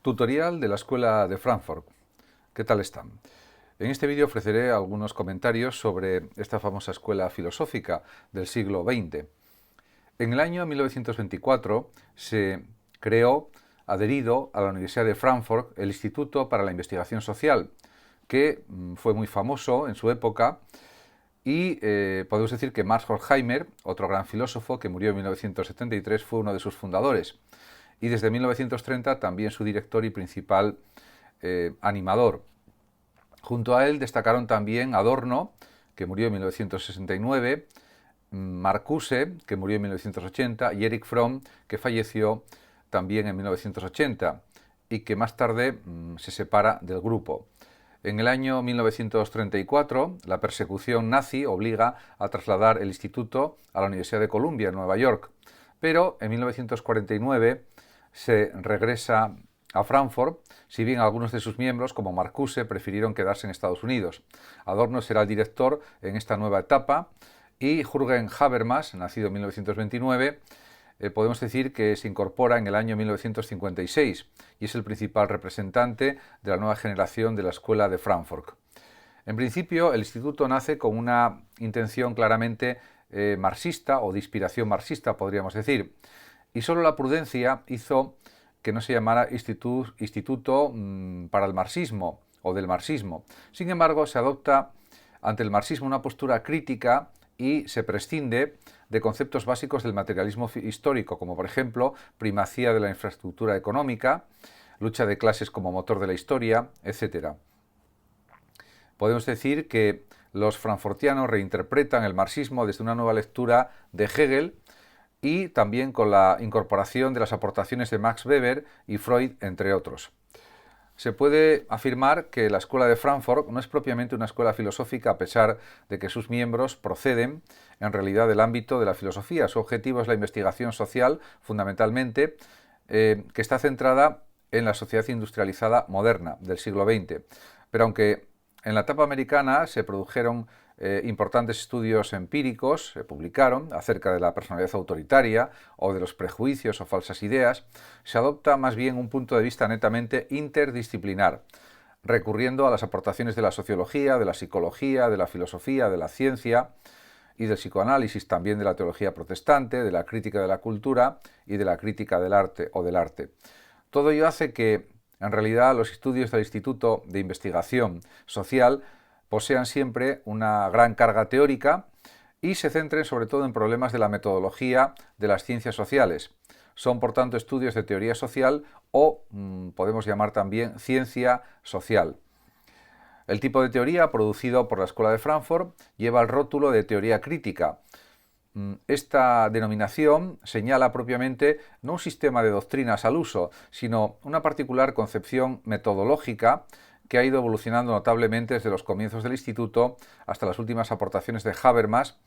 Tutorial de la Escuela de Frankfurt. ¿Qué tal están? En este vídeo ofreceré algunos comentarios sobre esta famosa escuela filosófica del siglo XX. En el año 1924 se creó, adherido a la Universidad de Frankfurt, el Instituto para la Investigación Social, que fue muy famoso en su época y podemos decir que Max Horkheimer, otro gran filósofo que murió en 1973, fue uno de sus fundadores. Y desde 1930 también su director y principal animador. Junto a él destacaron también Adorno, que murió en 1969, Marcuse, que murió en 1980, y Erich Fromm, que falleció también en 1980 y que más tarde se separa del grupo. En el año 1934, la persecución nazi obliga a trasladar el instituto a la Universidad de Columbia, en Nueva York, pero en 1949 se regresa a Frankfurt, si bien algunos de sus miembros, como Marcuse, prefirieron quedarse en Estados Unidos. Adorno será el director en esta nueva etapa y Jürgen Habermas, nacido en 1929, podemos decir que se incorpora en el año 1956 y es el principal representante de la nueva generación de la Escuela de Frankfurt. En principio, el instituto nace con una intención claramente marxista o de inspiración marxista, podríamos decir, y solo la prudencia hizo que no se llamara Instituto para el Marxismo o del marxismo. Sin embargo, se adopta ante el marxismo una postura crítica y se prescinde de conceptos básicos del materialismo histórico, como por ejemplo primacía de la infraestructura económica, lucha de clases como motor de la historia, etc. Podemos decir que los frankfurtianos reinterpretan el marxismo desde una nueva lectura de Hegel y también con la incorporación de las aportaciones de Max Weber y Freud, entre otros. Se puede afirmar que la Escuela de Frankfurt no es propiamente una escuela filosófica a pesar de que sus miembros proceden en realidad del ámbito de la filosofía. Su objetivo es la investigación social, fundamentalmente, que está centrada en la sociedad industrializada moderna del siglo XX. Pero aunque en la etapa americana se produjeron importantes estudios empíricos, se publicaron acerca de la personalidad autoritaria o de los prejuicios o falsas ideas, se adopta más bien un punto de vista netamente interdisciplinar, recurriendo a las aportaciones de la sociología, de la psicología, de la filosofía, de la ciencia y del psicoanálisis, también de la teología protestante, de la crítica de la cultura y de la crítica del arte o del arte. Todo ello hace que, en realidad, los estudios del Instituto de Investigación Social posean siempre una gran carga teórica y se centren sobre todo en problemas de la metodología de las ciencias sociales. Son, por tanto, estudios de teoría social o podemos llamar también ciencia social. El tipo de teoría producido por la Escuela de Frankfurt lleva el rótulo de teoría crítica. Esta denominación señala propiamente no un sistema de doctrinas al uso, sino una particular concepción metodológica que ha ido evolucionando notablemente desde los comienzos del instituto hasta las últimas aportaciones de Habermas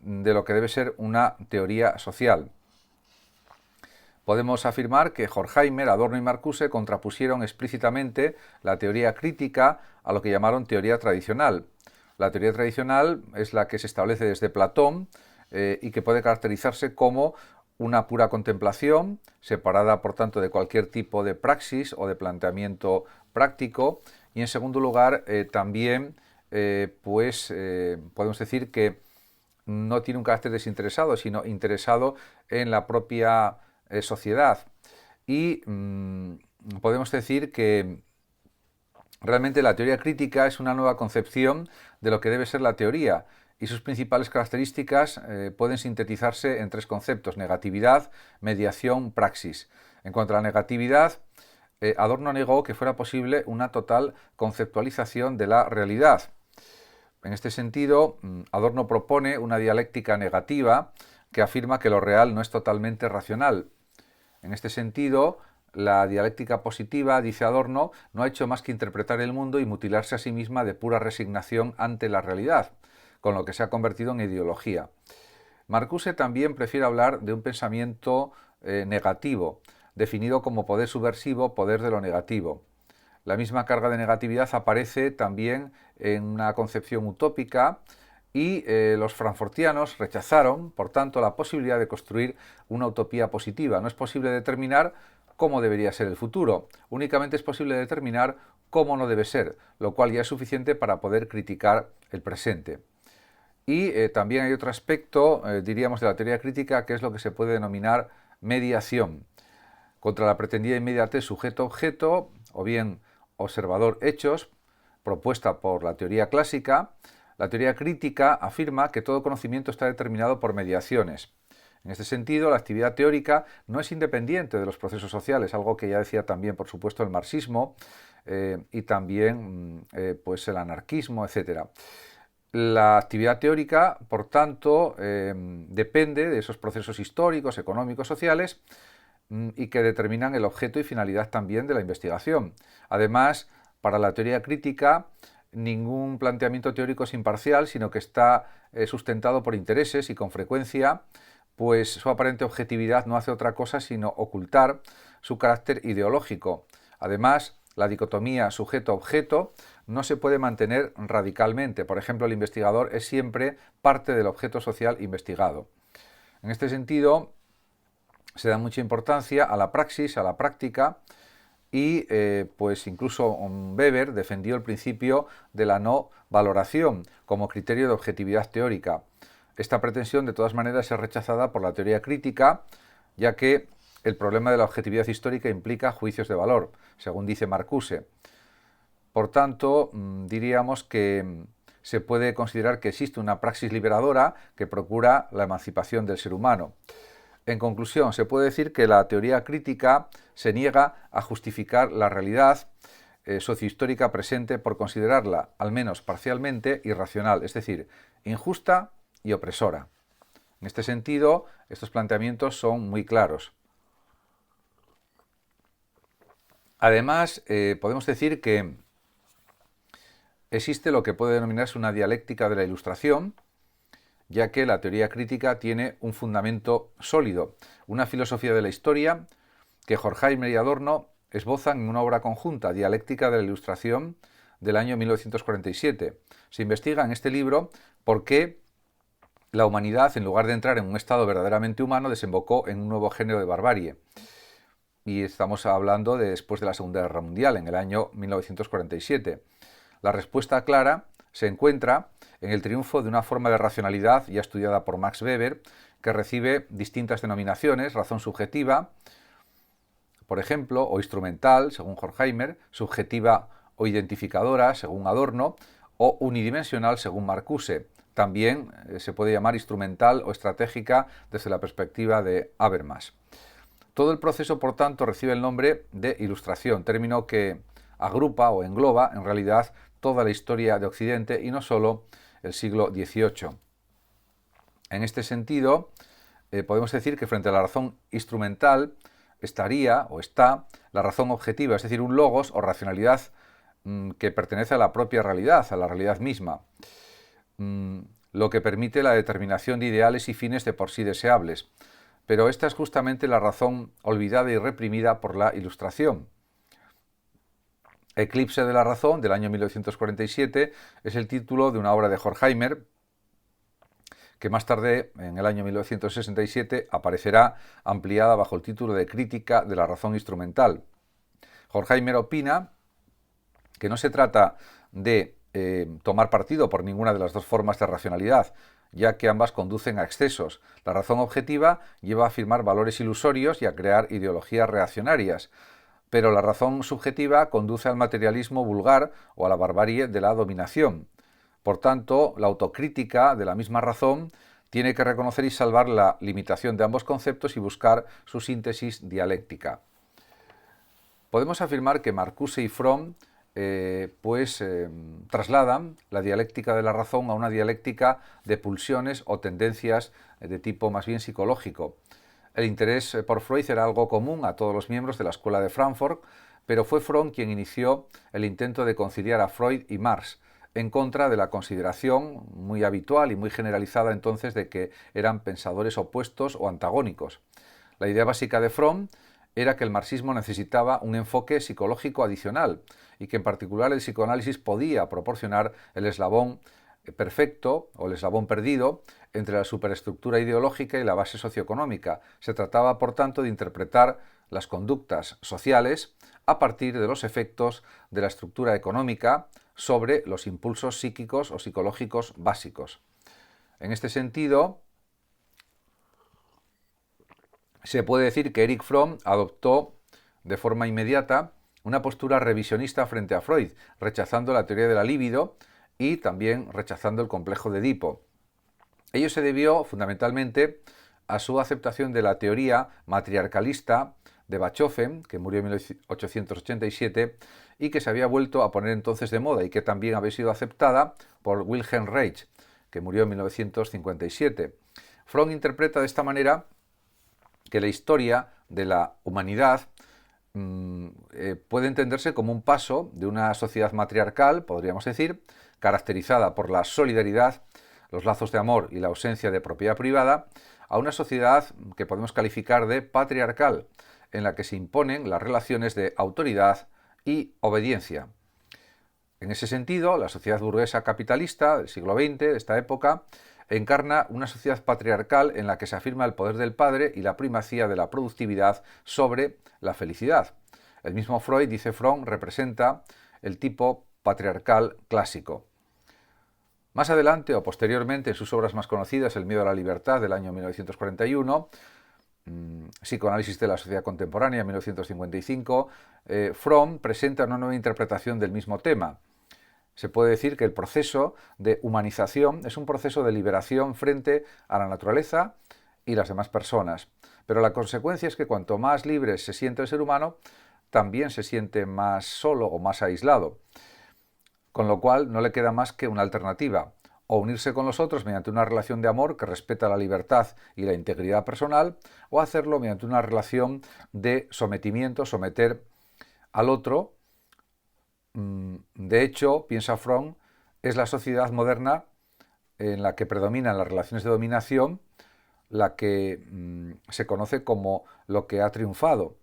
de lo que debe ser una teoría social. Podemos afirmar que Horkheimer, Adorno y Marcuse contrapusieron explícitamente la teoría crítica a lo que llamaron teoría tradicional. La teoría tradicional es la que se establece desde Platón y que puede caracterizarse como una pura contemplación, separada por tanto de cualquier tipo de praxis o de planteamiento práctico, y en segundo lugar también podemos decir que no tiene un carácter desinteresado, sino interesado en la propia sociedad. Y podemos decir que realmente la teoría crítica es una nueva concepción de lo que debe ser la teoría, y sus principales características pueden sintetizarse en tres conceptos: negatividad, mediación, praxis. En cuanto a la negatividad, Adorno negó que fuera posible una total conceptualización de la realidad. En este sentido, Adorno propone una dialéctica negativa que afirma que lo real no es totalmente racional. En este sentido, la dialéctica positiva, dice Adorno, no ha hecho más que interpretar el mundo y mutilarse a sí misma de pura resignación ante la realidad, con lo que se ha convertido en ideología. Marcuse también prefiere hablar de un pensamiento negativo, definido como poder subversivo, poder de lo negativo. La misma carga de negatividad aparece también en una concepción utópica y los frankfurtianos rechazaron, por tanto, la posibilidad de construir una utopía positiva. No es posible determinar cómo debería ser el futuro. Únicamente es posible determinar cómo no debe ser, lo cual ya es suficiente para poder criticar el presente. Y también hay otro aspecto, diríamos, de la teoría crítica, que es lo que se puede denominar mediación. Contra la pretendida inmediatez sujeto-objeto, o bien observador-hechos, propuesta por la teoría clásica, la teoría crítica afirma que todo conocimiento está determinado por mediaciones. En este sentido, la actividad teórica no es independiente de los procesos sociales, algo que ya decía también, por supuesto, el marxismo y también pues el anarquismo, etc. La actividad teórica, por tanto, depende de esos procesos históricos, económicos, sociales y que determinan el objeto y finalidad también de la investigación. Además, para la teoría crítica, ningún planteamiento teórico es imparcial, sino que está sustentado por intereses y con frecuencia pues su aparente objetividad no hace otra cosa sino ocultar su carácter ideológico. Además, la dicotomía sujeto-objeto no se puede mantener radicalmente. Por ejemplo, el investigador es siempre parte del objeto social investigado. En este sentido, se da mucha importancia a la praxis, a la práctica, y pues incluso Weber defendió el principio de la no valoración como criterio de objetividad teórica. Esta pretensión de todas maneras es rechazada por la teoría crítica, ya que el problema de la objetividad histórica implica juicios de valor, según dice Marcuse. Por tanto, diríamos que se puede considerar que existe una praxis liberadora que procura la emancipación del ser humano. En conclusión, se puede decir que la teoría crítica se niega a justificar la realidad sociohistórica presente por considerarla, al menos parcialmente, irracional, es decir, injusta y opresora. En este sentido, estos planteamientos son muy claros. Además, podemos decir que existe lo que puede denominarse una dialéctica de la Ilustración, ya que la teoría crítica tiene un fundamento sólido, una filosofía de la historia que Horkheimer y Adorno esbozan en una obra conjunta, Dialéctica de la Ilustración, del año 1947. Se investiga en este libro por qué la humanidad, en lugar de entrar en un estado verdaderamente humano, desembocó en un nuevo género de barbarie. Y estamos hablando de después de la Segunda Guerra Mundial, en el año 1947. La respuesta clara se encuentra en el triunfo de una forma de racionalidad ya estudiada por Max Weber, que recibe distintas denominaciones: razón subjetiva, por ejemplo, o instrumental, según Horkheimer, subjetiva o identificadora, según Adorno, o unidimensional, según Marcuse. También se puede llamar instrumental o estratégica desde la perspectiva de Habermas. Todo el proceso, por tanto, recibe el nombre de Ilustración, término que agrupa o engloba, en realidad, toda la historia de Occidente y no solo el siglo XVIII. En este sentido, podemos decir que frente a la razón instrumental estaría o está la razón objetiva, es decir, un logos o racionalidad que pertenece a la propia realidad, a la realidad misma, lo que permite la determinación de ideales y fines de por sí deseables. Pero esta es justamente la razón olvidada y reprimida por la Ilustración. Eclipse de la razón, del año 1947, es el título de una obra de Horkheimer que más tarde, en el año 1967, aparecerá ampliada bajo el título de Crítica de la razón instrumental. Horkheimer opina que no se trata de tomar partido por ninguna de las dos formas de racionalidad, ya que ambas conducen a excesos. La razón objetiva lleva a afirmar valores ilusorios y a crear ideologías reaccionarias, pero la razón subjetiva conduce al materialismo vulgar o a la barbarie de la dominación. Por tanto, la autocrítica de la misma razón tiene que reconocer y salvar la limitación de ambos conceptos y buscar su síntesis dialéctica. Podemos afirmar que Marcuse y Fromm trasladan la dialéctica de la razón a una dialéctica de pulsiones o tendencias de tipo más bien psicológico. El interés por Freud era algo común a todos los miembros de la Escuela de Frankfurt, pero fue Fromm quien inició el intento de conciliar a Freud y Marx, en contra de la consideración muy habitual y muy generalizada entonces de que eran pensadores opuestos o antagónicos. La idea básica de Fromm era que el marxismo necesitaba un enfoque psicológico adicional y que en particular el psicoanálisis podía proporcionar el eslabón perfecto o el eslabón perdido entre la superestructura ideológica y la base socioeconómica. Se trataba, por tanto, de interpretar las conductas sociales a partir de los efectos de la estructura económica sobre los impulsos psíquicos o psicológicos básicos. En este sentido, se puede decir que Erich Fromm adoptó de forma inmediata una postura revisionista frente a Freud, rechazando la teoría de la libido y también rechazando el complejo de Edipo. Ello se debió fundamentalmente a su aceptación de la teoría matriarcalista de Bachofen, que murió en 1887 y que se había vuelto a poner entonces de moda y que también había sido aceptada por Wilhelm Reich, que murió en 1957. Fromm interpreta de esta manera que la historia de la humanidad puede entenderse como un paso de una sociedad matriarcal, podríamos decir, caracterizada por la solidaridad, los lazos de amor y la ausencia de propiedad privada, a una sociedad que podemos calificar de patriarcal, en la que se imponen las relaciones de autoridad y obediencia. En ese sentido, la sociedad burguesa capitalista del siglo XX, de esta época, encarna una sociedad patriarcal en la que se afirma el poder del padre y la primacía de la productividad sobre la felicidad. El mismo Freud, dice Fromm, representa el tipo patriarcal clásico. Más adelante o posteriormente, en sus obras más conocidas, El miedo a la libertad, del año 1941, Psicoanálisis de la sociedad contemporánea, 1955, Fromm presenta una nueva interpretación del mismo tema. Se puede decir que el proceso de humanización es un proceso de liberación frente a la naturaleza y las demás personas. Pero la consecuencia es que cuanto más libre se siente el ser humano, también se siente más solo o más aislado. Con lo cual no le queda más que una alternativa: o unirse con los otros mediante una relación de amor que respeta la libertad y la integridad personal, o hacerlo mediante una relación de sometimiento, someter al otro. De hecho, piensa Fromm, es la sociedad moderna en la que predominan las relaciones de dominación la que se conoce como lo que ha triunfado.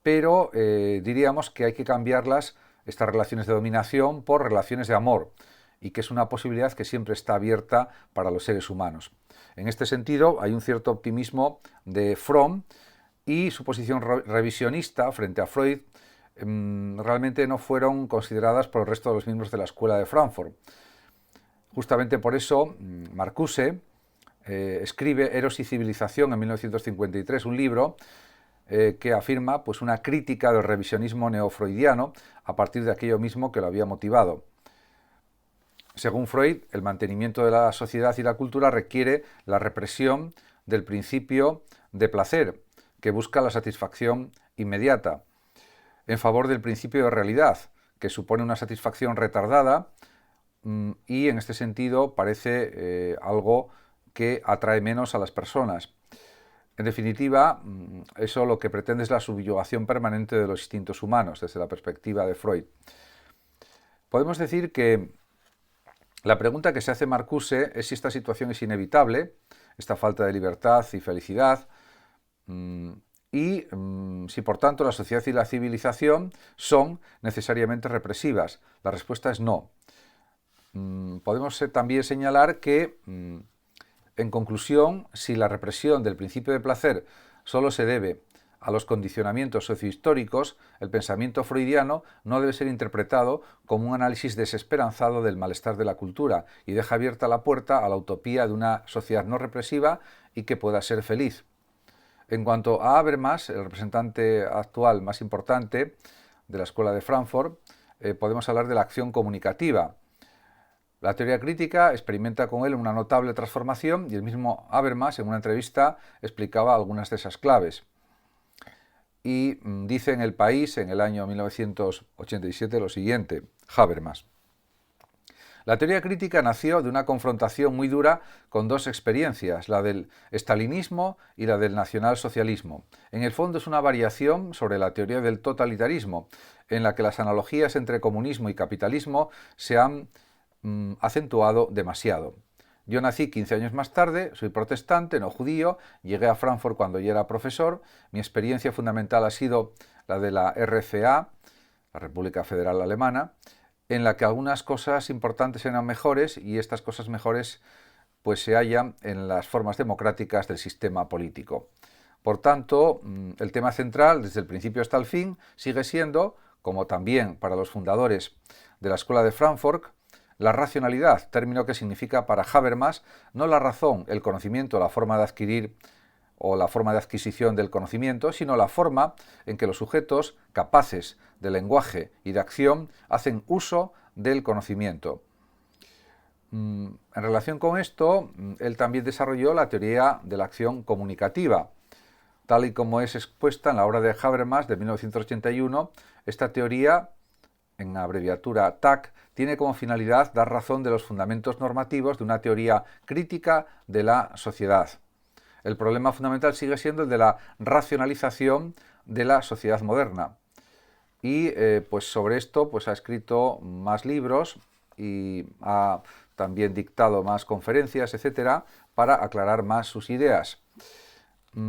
Pero diríamos que hay que cambiarlas, estas relaciones de dominación, por relaciones de amor, y que es una posibilidad que siempre está abierta para los seres humanos. En este sentido, hay un cierto optimismo de Fromm, y su posición revisionista frente a Freud realmente no fueron consideradas por el resto de los miembros de la escuela de Frankfurt. Justamente por eso, Marcuse escribe Eros y civilización en 1953, un libro que afirma pues, una crítica del revisionismo neofreudiano a partir de aquello mismo que lo había motivado. Según Freud, el mantenimiento de la sociedad y la cultura requiere la represión del principio de placer, que busca la satisfacción inmediata, en favor del principio de realidad, que supone una satisfacción retardada y en este sentido parece algo que atrae menos a las personas. En definitiva, eso lo que pretende es la subyugación permanente de los instintos humanos desde la perspectiva de Freud. Podemos decir que la pregunta que se hace Marcuse es si esta situación es inevitable, esta falta de libertad y felicidad, y si por tanto la sociedad y la civilización son necesariamente represivas. La respuesta es no. Podemos también señalar que, en conclusión, si la represión del principio de placer solo se debe a los condicionamientos sociohistóricos, el pensamiento freudiano no debe ser interpretado como un análisis desesperanzado del malestar de la cultura y deja abierta la puerta a la utopía de una sociedad no represiva y que pueda ser feliz. En cuanto a Habermas, el representante actual más importante de la Escuela de Frankfurt, podemos hablar de la acción comunicativa. La teoría crítica experimenta con él una notable transformación y el mismo Habermas en una entrevista explicaba algunas de esas claves. Y dice en El País, en el año 1987, lo siguiente, Habermas: la teoría crítica nació de una confrontación muy dura con dos experiencias, la del estalinismo y la del nacionalsocialismo. En el fondo es una variación sobre la teoría del totalitarismo, en la que las analogías entre comunismo y capitalismo se han acentuado demasiado. Yo nací 15 años más tarde, soy protestante, no judío, llegué a Frankfurt cuando ya era profesor. Mi experiencia fundamental ha sido la de la RFA, la República Federal Alemana, en la que algunas cosas importantes eran mejores y estas cosas mejores pues se hallan en las formas democráticas del sistema político. Por tanto, el tema central, desde el principio hasta el fin, sigue siendo, como también para los fundadores de la Escuela de Frankfurt, la racionalidad, término que significa para Habermas no la razón, el conocimiento, la forma de adquirir o la forma de adquisición del conocimiento, sino la forma en que los sujetos capaces de lenguaje y de acción hacen uso del conocimiento. En relación con esto, él también desarrolló la teoría de la acción comunicativa. Tal y como es expuesta en la obra de Habermas de 1981, esta teoría, en abreviatura TAC, tiene como finalidad dar razón de los fundamentos normativos de una teoría crítica de la sociedad. El problema fundamental sigue siendo el de la racionalización de la sociedad moderna. Y pues sobre esto pues ha escrito más libros y ha también dictado más conferencias, etcétera, para aclarar más sus ideas.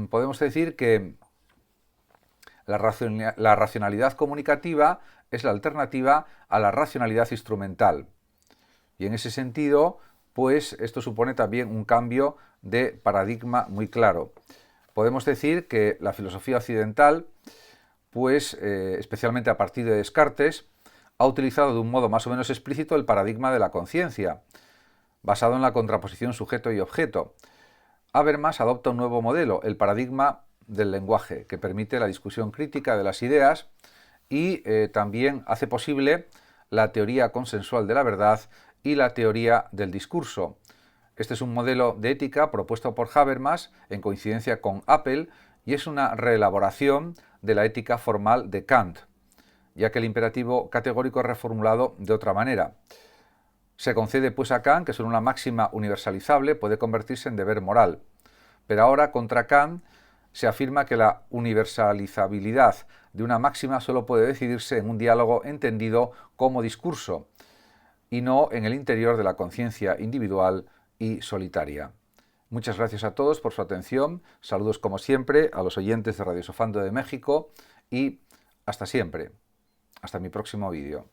Podemos decir que la racionalidad comunicativa es la alternativa a la racionalidad instrumental. Y en ese sentido, pues esto supone también un cambio de paradigma muy claro. Podemos decir que la filosofía occidental, pues especialmente a partir de Descartes, ha utilizado de un modo más o menos explícito el paradigma de la conciencia, basado en la contraposición sujeto y objeto. Habermas adopta un nuevo modelo, el paradigma del lenguaje, que permite la discusión crítica de las ideas y también hace posible la teoría consensual de la verdad y la teoría del discurso. Este es un modelo de ética propuesto por Habermas en coincidencia con Apple y es una reelaboración de la ética formal de Kant, ya que el imperativo categórico es reformulado de otra manera. Se concede pues a Kant que sobre una máxima universalizable puede convertirse en deber moral, pero ahora contra Kant se afirma que la universalizabilidad de una máxima solo puede decidirse en un diálogo entendido como discurso y no en el interior de la conciencia individual y solitaria. Muchas gracias a todos por su atención, saludos como siempre a los oyentes de Radio Sofando de México y hasta siempre, hasta mi próximo vídeo.